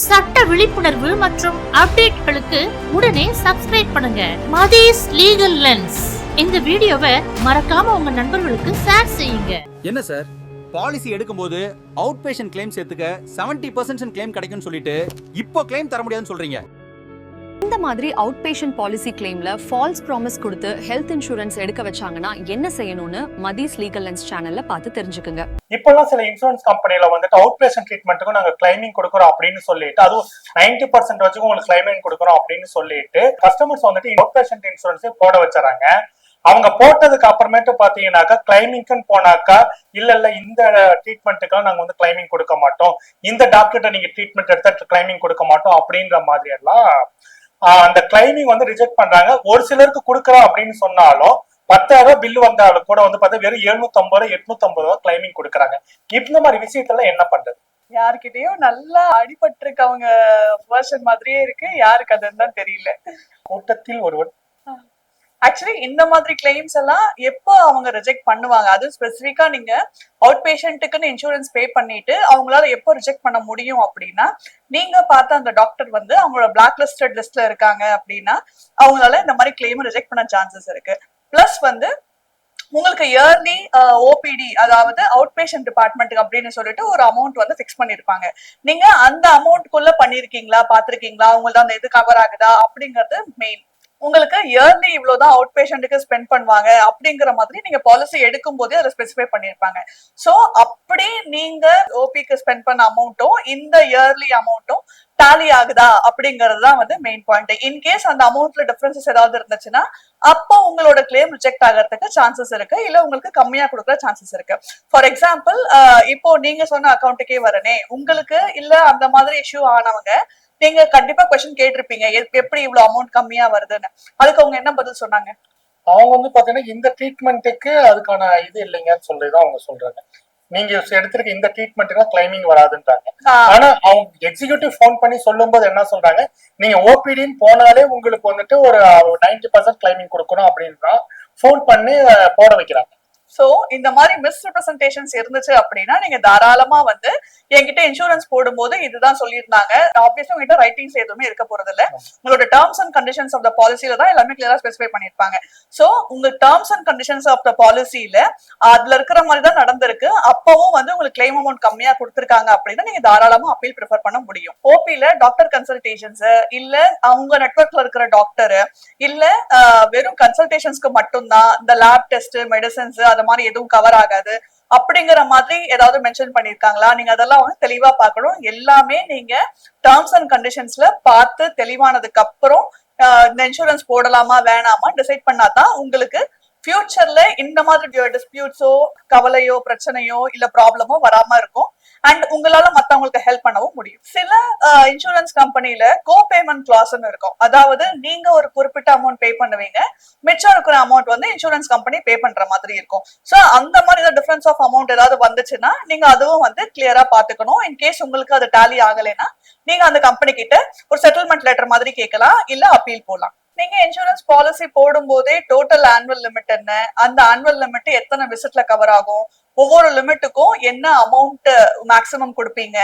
சட்ட விழிப்புணர்வு மற்றும் அப்டேட்களுக்கு உடனே சப்ஸ்கிரைப் பண்ணுங்க மதீஸ் லீகல் லென்ஸ். இந்த வீடியோவை மறக்காம உங்க நண்பர்களுக்கு ஷேர் செய்யுங்க. என்ன சார், பாலிசி எடுக்கும்போது அவுட் பேஷண்ட் கிளைம் சேர்த்துக்க 70% கிளைம் கிடைக்கும்னு சொல்லிட்டு இப்போ கிளைம் தர முடியாதுன்னு சொல்றீங்க. இந்த மாதிரி அவுட் பேஷண்ட் பாலிசி கிளைம்ல ஃபால்ஸ் ப்ராமிஸ் கொடுத்து ஹெல்த் இன்சூரன்ஸ் எடுக்க வச்சாங்கன்னா என்ன செய்யணும்னு மதீஸ் லீகல் லென்ஸ் சேனல்ல பார்த்து தெரிஞ்சுக்குங்க. இப்பெல்லாம் சில இன்சூரன்ஸ் கம்பெனில வந்துட்டு அவுட் பேஷண்ட் ட்ரீட்மெண்ட்டுக்கும் நாங்க கிளைமிங் கொடுக்குறோம் அப்படின்னு சொல்லிட்டு, அதுவும் 90% வச்சுக்கும் உங்களுக்கு கிளைமிங் கொடுக்குறோம் அப்படின்னு சொல்லிட்டு கஸ்டமர்ஸ் வந்துட்டு அவுட் பேஷண்ட் இன்சூரன்ஸே போட வச்சுறாங்க. அவங்க போட்டதுக்கு அப்புறமேட்டு பாத்தீங்கன்னாக்கா கிளைமிங்க்குன்னு போனாக்கா இல்ல இந்த ட்ரீட்மெண்ட்டுக்கெல்லாம் நாங்க வந்து கிளைமிங் கொடுக்க மாட்டோம், இந்த டாக்டர்கிட்ட நீங்க ட்ரீட்மெண்ட் எடுத்தா கிளைமிங் கொடுக்க மாட்டோம் அப்படின்ற மாதிரி எல்லாம் அந்த கிளைமிங் வந்து ரிஜெக்ட் பண்றாங்க. ஒரு சிலருக்கு கொடுக்குறோம் அப்படின்னு சொன்னாலும் 10,000 பில்லு வந்தாலும் கூட வந்து பார்த்தா வெறும் 750 850 கிளைமிங் கொடுக்குறாங்க. இந்த மாதிரி விஷயத்துல என்ன பண்றது? யாருக்கிட்டயும் நல்லா அடிபட்டிருக்கவங்க வெர்ஷன் மாதிரியே இருக்கு, யாருக்கு அதுன்னு தான் தெரியல. கூட்டத்தில் ஒருவன் ஆக்சுவலி இந்த மாதிரி கிளைம்ஸ் எல்லாம் எப்போ அவங்க ரிஜெக்ட் பண்ணுவாங்க, அது ஸ்பெசிஃபிக்கா நீங்க அவுட் பேஷண்ட்டுக்குன்னு இன்சூரன்ஸ் பே பண்ணிட்டு அவங்களால எப்போ ரிஜெக்ட் பண்ண முடியும் அப்படின்னா, நீங்க பார்த்த அந்த டாக்டர் வந்து அவங்களோட பிளாக் லிஸ்டட் லிஸ்ட்ல இருக்காங்க அப்படின்னா அவங்களால இந்த மாதிரி கிளைம் ரிஜெக்ட் பண்ண சான்சஸ் இருக்கு. பிளஸ் வந்து உங்களுக்கு இயர்லி ஓபிடி, அதாவது அவுட் பேஷண்ட் டிபார்ட்மெண்ட் அப்படின்னு சொல்லிட்டு ஒரு அமௌண்ட் வந்து ஃபிக்ஸ் பண்ணிருப்பாங்க. நீங்க அந்த அமௌண்ட்குள்ள பண்ணிருக்கீங்களா, பாத்திருக்கீங்களா, உங்களுக்கு அந்த இது கவர் ஆகுதா அப்படிங்கிறது மெயின். உங்களுக்கு இயர்லி இவ்வளவுதான் அவுட் பேஷண்ட்டுக்கு ஸ்பெண்ட் பண்ணுவாங்க அப்படிங்கிற மாதிரி நீங்க பாலிசி எடுக்கும் போதே அதை ஸ்பெசிஃபை பண்ணிருப்பாங்க. சோ அப்படி நீங்க ஓபிக்கு ஸ்பெண்ட் பண்ண அமௌண்ட்டும் இந்த இயர்லி அமௌண்ட்டும் டாலி ஆகுதா அப்படிங்கிறது தான் வந்து மெயின் பாயிண்ட். இன்கேஸ் அந்த அமௌண்ட்ல டிஃபரன்சஸ் ஏதாவது இருந்துச்சுன்னா அப்போ உங்களோட கிளைம் ரிஜெக்ட் ஆகிறதுக்கு சான்சஸ் இருக்கு, இல்ல உங்களுக்கு கம்மியா கொடுக்குற சான்சஸ் இருக்கு. ஃபார் எக்ஸாம்பிள், இப்போ நீங்க சொன்ன அக்கௌண்ட்டுக்கே வரனே, உங்களுக்கு இல்ல அந்த மாதிரி இஷ்யூ ஆனவங்க நீங்க கண்டிப்பா கொஸ்டின் கேட்டிருப்பீங்க, எப்படி இவ்வளவு அமௌண்ட் கம்மியா வருதுன்னு. அதுக்கு அவங்க என்ன பதில் சொன்னாங்க? அவங்க வந்து பாத்தீங்கன்னா இந்த ட்ரீட்மெண்ட்டுக்கு அதுக்கான இது இல்லைங்கன்னு சொல்லிதான் அவங்க சொல்றாங்க. நீங்க எடுத்திருக்க இந்த ட்ரீட்மெண்ட்டுக்கு கிளைமிங் வராதுன்றாங்க. ஆனா அவங்க எக்ஸிக்யூட்டிவ் போன் பண்ணி சொல்லும் போது என்ன சொல்றாங்க, நீங்க ஓபிடின்னு போனாலே உங்களுக்கு வந்துட்டு ஒரு 90% கிளைமிங் கொடுக்கணும் அப்படின்னு போன் பண்ணி போட வைக்கிறாங்க. சோ இந்த மாதிரி மிஸ்ரெப்ரசன்டேஷன்ஸ் இருந்துச்சு அப்படின்னா நீங்க தாராளமா வந்து என்கிட்ட இன்சூரன்ஸ் போடும்போது இதுதான் சொல்லியிருந்தாங்க, ஆப்வியஸ்லி உங்ககிட்ட ரைட்டிங்ஸ் எதுவுமே இருக்க போறது இல்ல, உங்களோட terms and conditions of the பாலிசில தான் எல்லாமே கிளியரா ஸ்பெசிஃபை பண்ணிருப்பாங்க. சோ உங்க terms and conditions of the பாலிசில அதுல இருக்கிற மாதிரி தான் நடந்திருக்கு, அப்பவும் வந்து உங்களுக்கு கிளைம் அமௌண்ட் கம்மியா கொடுத்திருக்காங்க அப்படின்னா நீங்க தாராளமா அப்பீல் ப்ரிஃபர் பண்ண முடியும். ஓபில டாக்டர் கன்சல்டேஷன்ஸ் இல்ல அவங்க நெட்வொர்க்ல இருக்கிற டாக்டர் இல்ல வெறும் கன்சல்டேஷன்ஸ்க்கு மட்டும்தான் இந்த லேப் டெஸ்ட் மெடிசன்ஸ் அது மாதிரி எதுவும் கவர் ஆகாது அப்படிங்கிற மாதிரி ஏதாவது மென்ஷன் பண்ணிருக்காங்களா, நீங்க அதெல்லாம் வந்து தெளிவா பார்க்கணும். எல்லாமே நீங்க டேர்ம்ஸ் அண்ட் கண்டிஷன்ஸ்ல பார்த்து தெளிவானதுக்கு அப்புறம் இந்த இன்சூரன்ஸ் போடலாமா வேணாமா டிசைட் பண்ணாதான் உங்களுக்கு ஃபியூச்சர்ல இந்த மாதிரி டிஸ்பியூட்ஸோ கவலையோ பிரச்சனையோ இல்ல ப்ராப்ளமோ வராம இருக்கும். அண்ட் உங்களால மத்தவங்களுக்கு ஹெல்ப் பண்ணவும் முடியும். சில இன்சூரன்ஸ் கம்பெனில கோ பேமெண்ட் கிளாஸ் இருக்கும், அதாவது நீங்க ஒரு குறிப்பிட்ட அமௌண்ட் பே பண்ணுவீங்க, மிச்சம் இருக்கிற அமௌண்ட் வந்து இன்சூரன்ஸ் கம்பெனி பே பண்ற மாதிரி இருக்கும். சோ அந்த மாதிரி ஏதாவது டிஃபரன்ஸ் ஆஃப் அமௌண்ட் ஏதாவது வந்துச்சுன்னா நீங்க அதுவும் வந்து கிளியரா பாத்துக்கணும். இன்கேஸ் உங்களுக்கு அது டாலி ஆகலைன்னா நீங்க அந்த கம்பெனி கிட்ட ஒரு செட்டில்மெண்ட் லெட்டர் மாதிரி கேட்கலாம், இல்ல அப்பீல் போலாம். நீங்க இன்சூரன்ஸ் பாலிசி போடும் போதே டோட்டல் ஆனுவல் லிமிட் என்ன, அந்த ஆனுவல் லிமிட் எத்தனை விசிட்ல கவர் ஆகும், ஒவ்வொரு லிமிட்டுக்கும் என்ன அமௌண்ட் மேக்ஸிமம் கொடுப்பீங்க,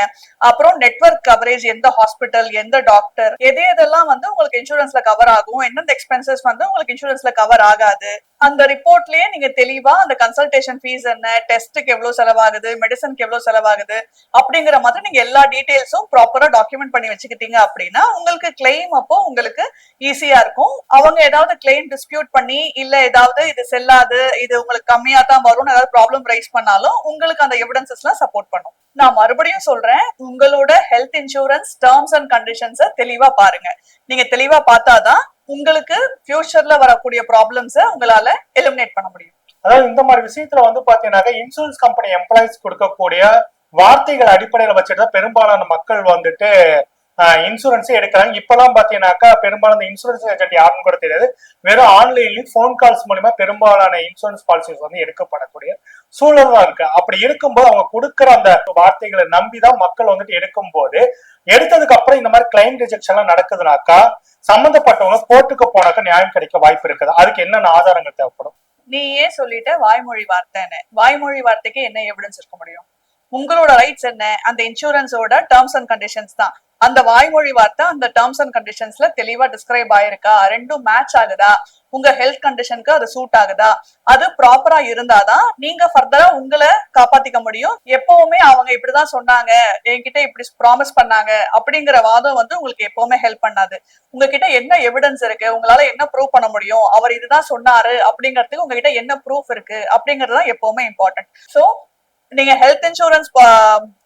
அப்புறம் நெட்வொர்க் கவரேஜ், எந்த ஹாஸ்பிட்டல் எந்த டாக்டர் எதெல்லாம் வந்து உங்களுக்கு இன்சூரன்ஸ்ல கவர் ஆகும், எந்தெந்த எக்ஸ்பென்சஸ் வந்து உங்களுக்கு இன்சூரன்ஸ்ல கவர் ஆகாது, அந்த ரிப்போர்ட்லயே நீங்க தெளிவா அந்த கன்சல்டேஷன் ஃபீஸ் என்ன, டெஸ்ட்டுக்கு எவ்வளவு செலவாகுது, மெடிசனுக்கு எவ்வளவு செலவாகுது அப்படிங்கிற மாதிரி நீங்க எல்லா டீடைல்ஸும் ப்ராப்பரா டாக்குமெண்ட் பண்ணி வச்சுக்கிட்டீங்க அப்படின்னா உங்களுக்கு கிளைம் அப்போ உங்களுக்கு ஈஸியா இருக்கும். அவங்க ஏதாவது கிளைம் டிஸ்பியூட் பண்ணி இல்ல ஏதாவது இது செல்லாது, இது உங்களுக்கு கம்மியா தான் வரும்னு ஏதாவது ப்ராப்ளம் ரைஸ் பண்ணாலும் உங்களுக்கு அந்த எவிடன்சஸ் எல்லாம் சப்போர்ட் பண்ணும். நான் மறுபடியும் சொல்றேன், உங்களோட ஹெல்த் இன்சூரன்ஸ் டேர்ம்ஸ் அண்ட் கண்டிஷன்ஸை தெளிவா பாருங்க. நீங்க தெளிவா பார்த்தாதான் உங்களுக்கு ஃபியூச்சர்ல வரக்கூடிய ப்ராப்ளம்ஸை உங்களால எலிமினேட் பண்ண முடியும். அதாவது இந்த மாதிரி விஷயத்துல வந்து பாத்தீங்கன்னா இன்சூரன்ஸ் கம்பெனி எம்ப்ளாயிஸ் கொடுக்கக்கூடிய வார்த்தைகள் அடிப்படையில வச்சுட்டு பெரும்பாலான மக்கள் வந்துட்டு இன்சூரன்ஸே எடுக்கிறாங்க. இப்பெல்லாம் பாத்தீங்கன்னாக்கா பெரும்பாலான இன்சூரன்ஸ் ஏஜென்ட் யாருன்னு கூட தெரியாது, வெறும் ஆன்லைன்லயும் போன் கால்ஸ் மூலமா பெரும்பாலான இன்சூரன்ஸ் பாலிசிஸ் வந்து எடுக்கப்படக்கூடிய சூழல் தான் இருக்கு. அப்படி இருக்கும்போது அவங்க கொடுக்குற அந்த வார்த்தைகளை நம்பிதான் மக்கள் வந்துட்டு எடுக்கும் போது, எடுத்ததுக்கு அப்புறம் இந்த மாதிரி கிளைம் ரிஜெக்ஷன் எல்லாம் நடக்குதுனாக்கா சம்பந்தப்பட்டவங்க கோர்ட்டுக்கு போனாக்க நியாயம் கிடைக்க வாய்ப்பு இருக்குது. அதுக்கு என்னென்ன ஆதாரங்கள் தேவைப்படும்? நீ ஏன் சொல்லிட்ட வாய்மொழி வார்த்தைன்னு, வாய்மொழி வார்த்தைக்கு என்ன எவிடன்ஸ் இருக்க முடியும்? உங்களோட ரைட்ஸ் என்ன, அந்த இன்சூரன்ஸோட டேர்ம்ஸ் அண்ட் கண்டிஷன்ஸ் தான். அந்த வாய்மொழி வார்த்தை அந்த டேர்ம்ஸ் அண்ட் கண்டிஷன்ஸ்ல தெளிவா டிஸ்கிரைப் ஆயிருக்கா, ரெண்டும் மேட்ச் ஆகுதா, உங்க ஹெல்த் கண்டிஷனுக்கு அது சூட் ஆகுதா, அது ப்ராப்பரா இருந்தாதான் நீங்க ஃபர்தரா உங்களை காப்பாத்திக்க முடியும். எப்பவுமே அவங்க இப்படிதான் சொன்னாங்க, என்கிட்ட இப்படி ப்ராமிஸ் பண்ணாங்க அப்படிங்கிற வாதம் வந்து உங்களுக்கு எப்பவுமே ஹெல்ப் பண்ணாது. உங்ககிட்ட என்ன எவிடன்ஸ் இருக்கு, உங்களால என்ன ப்ரூவ் பண்ண முடியும், அவர் இதுதான் சொன்னாரு அப்படிங்கறதுக்கு உங்ககிட்ட என்ன ப்ரூஃப் இருக்கு அப்படிங்கறதுதான் எப்பவுமே இம்பார்ட்டன்ட். சோ நீங்க ஹெல்த் இன்சூரன்ஸ்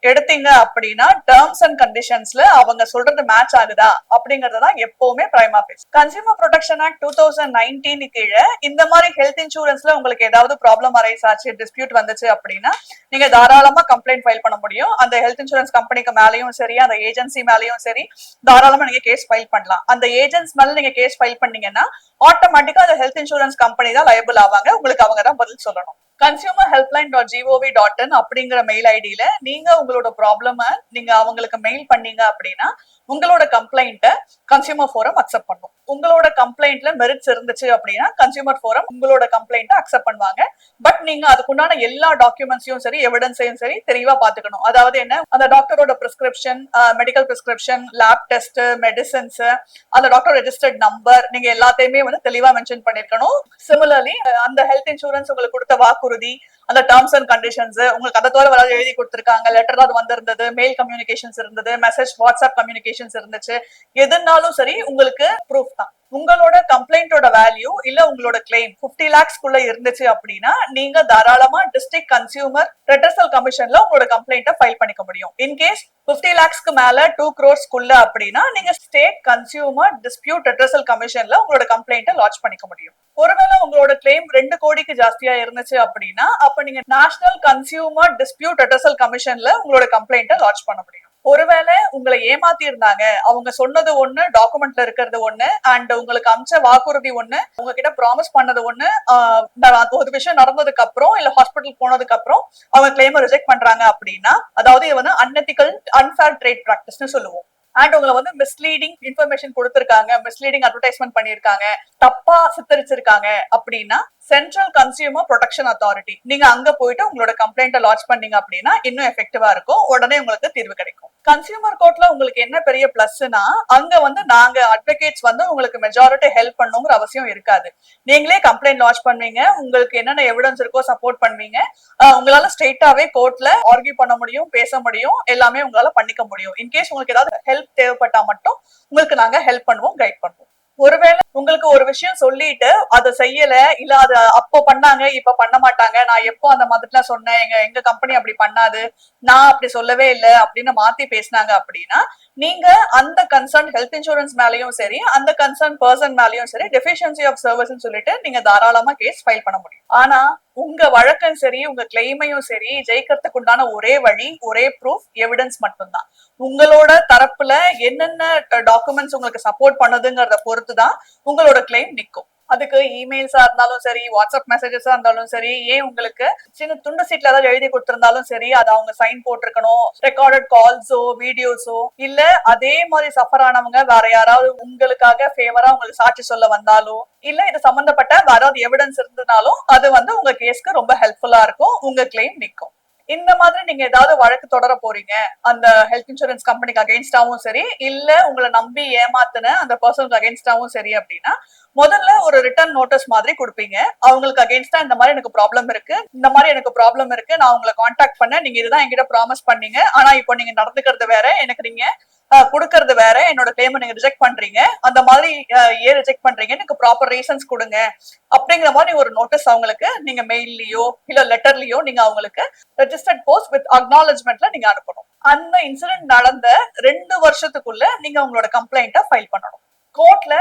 எடுத்தீங்க அப்படின்னா டேர்ம்ஸ் அண்ட் கண்டிஷன்ஸ்ல அவங்க சொல்றது மேட்ச் ஆகுதா அப்படிங்கறதுதான் எப்பவுமே பிரைமா ஃபேஸ். கன்சியூமர் ப்ரொடெக்ஷன் ஆக்ட் 2019 கீழே இந்த மாதிரி ஹெல்த் இன்சூரன்ஸ்ல உங்களுக்கு ஏதாவது ப்ராப்ளம் அரைஸ் ஆச்சு, டிஸ்பியூட் வந்துச்சு அப்படின்னா நீங்க தாராளமா கம்ப்ளைண்ட் ஃபைல் பண்ண முடியும். அந்த ஹெல்த் இன்சூரன்ஸ் கம்பெனிக்கு மேலேயும் சரி, அந்த ஏஜென்சி மேலேயும் சரி, தாராளமா நீங்க கேஸ் ஃபைல் பண்ணலாம். அந்த ஏஜென்ட்ஸ் மேல நீங்க கேஸ் ஃபைல் பண்ணீங்கன்னா ஆட்டோமேட்டிக்கா அந்த ஹெல்த் இன்சூரன்ஸ் கம்பெனி தான் லயபிள் ஆவாங்க, உங்களுக்கு அவங்க தான் பதில் சொல்லணும். consumerhelpline.gov.in அப்படிங்கிற மெயில் ஐடியில நீங்க உங்களோட ப்ராப்ளம நீங்க அவங்களுக்கு மெயில் பண்ணீங்க அப்படின்னா உங்களோட கம்ப்ளைண்ட்டை கன்சியூமர் ஃபோரம் அக்செப்ட் பண்ணும். உங்களோட கம்ப்ளைண்ட்ல மெரிட்ஸ் இருந்துச்சு அப்படின்னா கன்சியூமர் ஃபோரம் உங்களோட கம்ப்ளைண்ட்டை அக்செப்ட் பண்ணுவாங்க. பட் நீங்க அதுக்குண்டான எல்லா டாக்குமெண்ட்ஸையும் சரி, எவிடன்ஸையும் சரி தெளிவா பாத்துக்கணும். அதாவது என்ன, அந்த டாக்டரோட prescription, medical prescription, lab test, medicines, அந்த டாக்டர் ரெஜிஸ்டர்ட் நம்பர், நீங்க எல்லாத்தையுமே வந்து தெளிவா மென்ஷன் பண்ணிருக்கணும். சிமிலர்லி அந்த ஹெல்த் இன்சூரன்ஸ் உங்களுக்கு கொடுத்த வாக்குறுதி, அந்த டேர்ம்ஸ் அண்ட் கண்டிஷன்ஸ் உங்களுக்கு அதை தவிர வராது எழுதி கொடுத்திருக்காங்க, லெட்டர் அது வந்திருந்தது, மெயில் கம்யூனிகேஷன்ஸ் இருந்தது, மெசேஜ் வாட்ஸ்அப் கம்யூனிகேஷன்ஸ் இருந்துச்சு, எதுனாலும் சரி உங்களுக்கு ப்ரூஃப் தான். உங்களோட கம்ப்ளைண்டோட வேல்யூ இல்ல உங்களோட கிளைம் 50 lakhs இருந்துச்சு அப்படின்னா நீங்க தாராளமா டிஸ்ட்ரிக்ட் கன்சியூமர் ரெட்ரஸல் கமிஷன்ல உங்களோட கம்ப்ளைண்ட்டை ஃபைல் பண்ணிக்க முடியும். இன்கேஸ் 50 lakhs மேல 2 crores அப்படின்னா நீங்க ஸ்டேட் கன்சியூமர் டிஸ்பியூட் ரெட்ரஸல் கமிஷன்ல உங்களோட கம்ப்ளைண்ட்டை லான்ச் பண்ணிக்க முடியும். ஒருவேளை உங்களோட கிளைம் 2 கோடிக்கு ஜாஸ்தியா இருந்துச்சு அப்படின்னா அப்ப நீங்க நேஷனல் கன்சியூமர் டிஸ்பியூட் ரெட்ரஸல் கமிஷன்ல உங்களோட கம்ப்ளைண்ட்டை லான்ச் பண்ண முடியும். ஒருவேளை உங்களை ஏமாத்தி இருந்தாங்க, அவங்க சொன்னது ஒண்ணு, டாக்குமெண்ட்ல இருக்கிறது ஒண்ணு, அண்ட் உங்களுக்கு அமிச்ச வாக்குறுதி ஒண்ணு, உங்ககிட்ட ப்ராமிஸ் பண்ணது ஒண்ணு, ஒரு விஷயம் நடந்ததுக்கு அப்புறம் இல்ல ஹாஸ்பிட்டல் போனதுக்கு அப்புறம் அவங்க கிளைம் ரிஜெக்ட் பண்றாங்க அப்படின்னா அதாவது இது வந்து அன்எத்திக்கல் அன்ஃபேர் ட்ரேட் பிராக்டிஸ்னு சொல்லுவோம். அண்ட் உங்களை வந்து மிஸ்லீடிங் இன்ஃபர்மேஷன் கொடுத்திருக்காங்க, மிஸ்லீடிங் அட்வர்டைஸ்மெண்ட் பண்ணிருக்காங்க, தப்பா சித்தரிச்சிருக்காங்க அப்படின்னா சென்ட்ரல் கன்சியூமர் ப்ரொடெக்ஷன் அத்தாரிட்டி நீங்க அங்க போயிட்டு உங்களோட கம்ப்ளைண்ட்டை லான்ச் பண்ணீங்க அப்படின்னா இன்னும் எஃபெக்டிவா இருக்கும், உடனே உங்களுக்கு தீர்வு கிடைக்கும். கன்சியூமர் கோர்ட்ல உங்களுக்கு என்ன பெரிய பிளஸ்னா அங்க வந்து நாங்க அட்வொகேட்ஸ் வந்து உங்களுக்கு மெஜாரிட்டி ஹெல்ப் பண்ணுங்கிற அவசியம் இருக்காது. நீங்களே கம்ப்ளைண்ட் லான்ச் பண்ணுவீங்க, உங்களுக்கு என்னென்ன எவிடன்ஸ் இருக்கோ சப்போர்ட் பண்ணுவீங்க, உங்களால ஸ்ட்ரெயிட்டாவே கோர்ட்ல ஆர்கியூ பண்ண முடியும், பேச முடியும், எல்லாமே உங்களால பண்ணிக்க முடியும். இன்கேஸ் உங்களுக்கு ஏதாவது ஹெல்ப் தேவைப்பட்டா மட்டும் உங்களுக்கு நாங்க ஹெல்ப் பண்ணுவோம், கைட் பண்ணுவோம். ஒருவேளை உங்களுக்கு ஒரு விஷயம் சொல்லிட்டு அதை செய்யல, இல்ல அது அப்போ பண்ணாங்க இப்ப பண்ண மாட்டாங்க, நான் எப்போ அந்த மாதிரிலாம் சொன்னேன், எங்க கம்பெனி அப்படி பண்ணாது, நான் அப்படி சொல்லவே இல்லை அப்படின்னு மாத்தி பேசினாங்க அப்படின்னா நீங்க அந்த கன்சர்ன் ஹெல்த் இன்சூரன்ஸ் மேலயும் சரி, அந்த கன்சர்ன் பர்சன் மேலயும் சரி டெஃபிஷியன்சி ஆஃப் சர்வீஸ் சொல்லிட்டு நீங்க தாராளமா கேஸ் ஃபைல் பண்ண முடியும். ஆனா உங்க வழக்கம் சரி, உங்க கிளைமையும் சரி ஜெயிக்கிறதுக்கு உண்டான ஒரே வழி, ஒரே ப்ரூஃப், எவிடன்ஸ் மட்டும்தான். உங்களோட தரப்புல என்னென்ன டாக்குமெண்ட்ஸ் உங்களுக்கு சப்போர்ட் பண்ணுதுங்கிறத பொறுத்துதான் உங்களோட கிளைம் நிற்கும். அதுக்கு இமெயில்ஸா இருந்தாலும் சரி, வாட்ஸ்அப் மெசேஜஸா இருந்தாலும் சரி, ஏன் உங்களுக்கு சின்ன துண்டு சீட்ல ஏதாவது எழுதி கொடுத்திருந்தாலும் சரி அதை அவங்க சைன் போட்டிருக்கணும், ரெக்கார்டட் கால்ஸோ வீடியோஸோ, இல்ல அதே மாதிரி சஃபர் ஆனவங்க வேற யாராவது உங்களுக்காக ஃபேவரா உங்களுக்கு சாட்சி சொல்ல வந்தாலும், இல்ல இது சம்பந்தப்பட்ட வேற ஏதாவது எவிடன்ஸ் இருந்தனாலும் அது வந்து உங்க கேஸ்க்கு ரொம்ப ஹெல்ப்ஃபுல்லா இருக்கும், உங்க கிளைம் நிற்கும். இந்த மாதிரி நீங்க ஏதாவது வழக்கு தொடர போறீங்க அந்த ஹெல்த் இன்சூரன்ஸ் கம்பெனிக்கு அகைன்ஸ்டாவும் சரி, இல்ல உங்களை நம்பி ஏமாத்தின அந்த பர்சனுக்கு அகைன்ஸ்டாவும் சரி அப்படின்னா முதல்ல ஒரு ரிட்டர்ன் நோட்டீஸ் மாதிரி கொடுப்பீங்க. அவங்களுக்கு அகைன்ஸ்டா இந்த மாதிரி எனக்கு ப்ராப்ளம் இருக்கு, இந்த மாதிரி எனக்கு ப்ராப்ளம் இருக்கு, நான் உங்களை கான்டாக்ட் பண்ண, நீங்க இதுதான் என்கிட்ட ப்ராமிஸ் பண்ணீங்க, ஆனா இப்போ நீங்க நடந்துக்கிறது வேற, எனக்கு நீங்க கொடுக்கறது வேற, என்னோட கிளைம் நீங்க ரிஜெக்ட் பண்றீங்க, அந்த மாதிரி ஏன் ரிஜெக்ட் பண்றீங்க, எனக்கு ப்ராப்பர் ரீசன்ஸ் கொடுங்க அப்படிங்கிற மாதிரி ஒரு நோட்டீஸ் அவங்களுக்கு நீங்க மெயில்லயோ இல்ல லெட்டர்லயோ நீங்க அவங்களுக்கு ரெஜிஸ்டர்ட் போஸ்ட் வித் அக்னாலஜ்மெண்ட்ல நீங்க அனுப்பணும். அந்த இன்சிடென்ட் நடந்த 2 வருஷத்துக்குள்ள நீங்க உங்களோட கம்ப்ளைண்ட்டை ஃபைல் பண்ணணும். கோர்ட்ல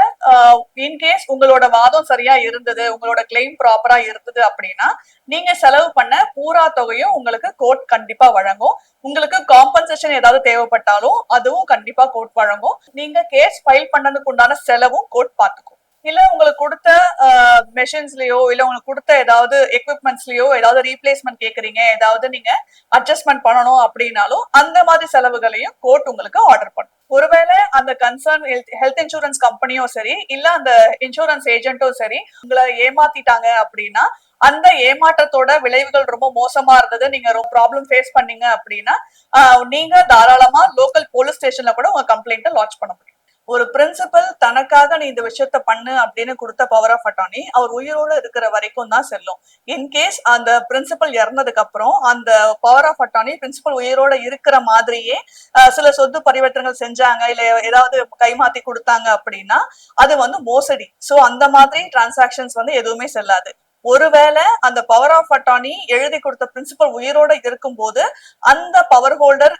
இன்கேஸ் உங்களோட வாதம் சரியா இருந்தது, உங்களோட கிளைம் ப்ராப்பரா இருந்தது அப்படின்னா நீங்க செலவு பண்ண பூரா தொகையும் உங்களுக்கு கோர்ட் கண்டிப்பா வழங்கும். உங்களுக்கு காம்பன்சேஷன் ஏதாவது தேவைப்பட்டாலும் அதுவும் கண்டிப்பா கோர்ட் வழங்கும். நீங்க கேஸ் ஃபைல் பண்ணதுக்கு உண்டான செலவும் கோர்ட் பார்த்துக்கும். இல்ல உங்களுக்கு கொடுத்த மெஷின்ஸ்லயோ இல்ல உங்களுக்கு கொடுத்த ஏதாவது எக்யூப்மெண்ட்ஸ்லயோ ஏதாவது ரீப்ளேஸ்மெண்ட் கேக்குறீங்க, ஏதாவது நீங்க அட்ஜஸ்ட்மெண்ட் பண்ணணும் அப்படின்னாலும் அந்த மாதிரி செலவுகளையும் கோர்ட் உங்களுக்கு ஆர்டர் பண்ணும். ஒருவேளை அந்த கன்சர்ன் ஹெல்த் இன்சூரன்ஸ் கம்பெனியும் சரி இல்ல அந்த இன்சூரன்ஸ் ஏஜென்ட்டும் சரி உங்களை ஏமாத்திட்டாங்க அப்படின்னா அந்த ஏமாற்றத்தோட விளைவுகள் ரொம்ப மோசமா இருந்தது, நீங்க ரொம்ப ப்ராப்ளம் ஃபேஸ் பண்ணீங்க அப்படின்னா நீங்க தாராளமா லோக்கல் போலீஸ் ஸ்டேஷன்ல கூட உங்க கம்ப்ளைண்ட்டை லாட்ஜ் பண்ண முடியும். ஒரு பிரின்சிபல் தனக்காக நீ இந்த விஷயத்த பண்ணு அப்படின்னு கொடுத்த பவர் ஆஃப் அட்டார்னி அவர் உயிரோட இருக்கிற வரைக்கும் தான் செல்லும். இன்கேஸ் அந்த பிரின்சிபல் இறந்ததுக்கு அப்புறம் அந்த பவர் ஆஃப் அட்டார்னி பிரின்சிபல் உயிரோட இருக்கிற மாதிரியே சில சொத்து பரிவர்த்தனைகள் செஞ்சாங்க இல்ல ஏதாவது கைமாத்தி கொடுத்தாங்க அப்படின்னா அது வந்து மோசடி. சோ அந்த மாதிரி டிரான்சாக்ஷன்ஸ் வந்து எதுவுமே செல்லாது. ஒருவேளை அந்த பவர் ஆஃப் அட்டார்னி எழுதி கொடுத்த பிரின்சிபல் உயிரோட இருக்கும் போது அந்த பவர் ஹோல்டர்